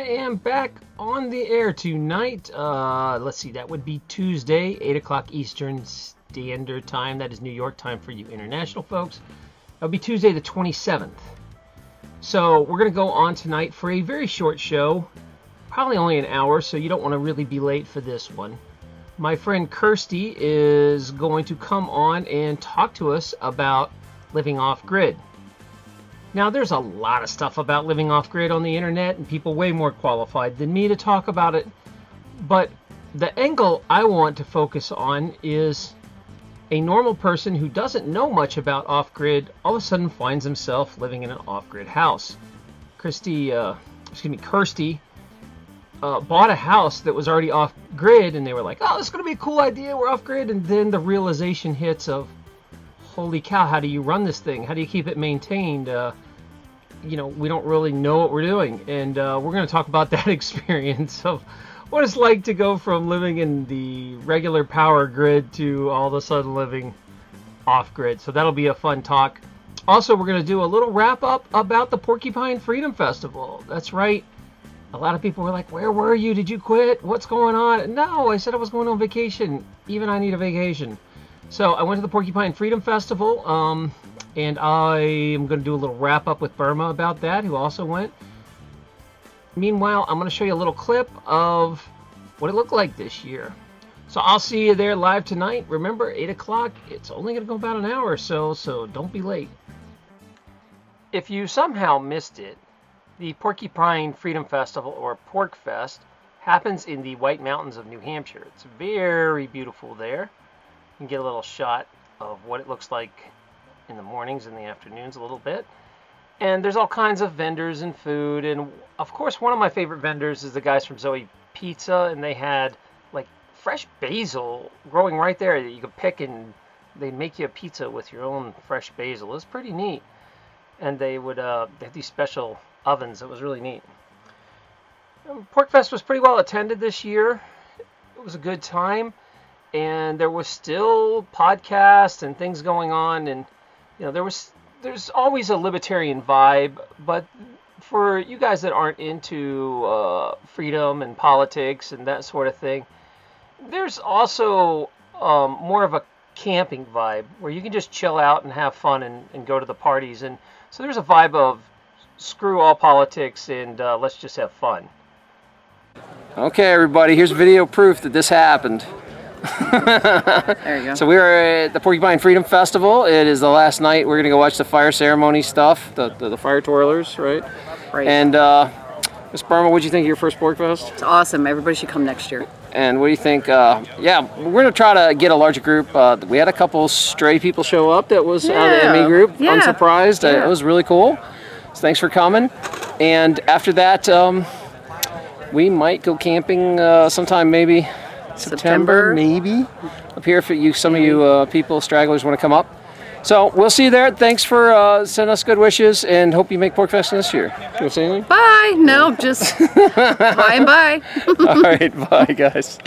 am back on the air tonight. Let's see, that would be Tuesday, 8 o'clock Eastern Standard Time. That is New York time for you international folks. That would be Tuesday the 27th. So we're going to go on tonight for a very short show, probably only an hour, so you don't want to really be late for this one. My friend Kirsty is going to come on and talk to us about living off-grid. Now, there's a lot of stuff about living off-grid on the internet, and people way more qualified than me to talk about it. But the angle I want to focus on is a normal person who doesn't know much about off-grid all of a sudden finds himself living in an off-grid house. Kirsty bought a house that was already off-grid, and they were like, oh, this is going to be a cool idea, we're off-grid. And then the realization hits of, holy cow, how do you run this thing? How do you keep it maintained? We don't really know what we're doing. And we're going to talk about that experience of what it's like to go from living in the regular power grid to all of a sudden living off-grid. So that'll be a fun talk. Also, we're going to do a little wrap-up about the Porcupine Freedom Festival. That's right. A lot of people were like, where were you? Did you quit? What's going on? No, I said I was going on vacation. Even I need a vacation. So I went to the Porcupine Freedom Festival, and I am going to do a little wrap-up with Burma about that, who also went. Meanwhile, I'm going to show you a little clip of what it looked like this year. So I'll see you there live tonight. Remember, 8 o'clock. It's only going to go about an hour or so don't be late. If you somehow missed it, the Porcupine Freedom Festival, or Porcfest, happens in the White Mountains of New Hampshire. It's very beautiful there. You can get a little shot of what it looks like in the mornings and the afternoons a little bit. And there's all kinds of vendors and food. And of course, one of my favorite vendors is the guys from Zoe Pizza. And they had like fresh basil growing right there that you could pick, and they'd make you a pizza with your own fresh basil. It was pretty neat. And they would they had these special ovens. It was really neat. Porcfest was pretty well attended this year. It was a good time. And there was still podcasts and things going on, and there's always a libertarian vibe. But for you guys that aren't into freedom and politics and that sort of thing, there's also more of a camping vibe where you can just chill out and have fun and go to the parties. And so there's a vibe of screw all politics and let's just have fun. Okay, everybody, here's video proof that this happened. There you go. So we are at the Porcupine Freedom Festival. It is the last night. We're going to go watch the fire ceremony stuff, the fire twirlers, right? Right. And Miss Burma, what do you think of your first Porcfest? It's awesome. Everybody should come next year. And what do you think? Yeah, we're going to try to get a larger group. We had a couple stray people show up that was out of the ME group. Yeah. Unsurprised. Yeah. It was really cool. So thanks for coming. And after that, we might go camping sometime maybe September, maybe, up here if some of you people, stragglers, want to come up. So we'll see you there. Thanks for sending us good wishes, and hope you make Porcfest this year. You want to say anything? Bye. No, just bye and bye. All right, bye, guys.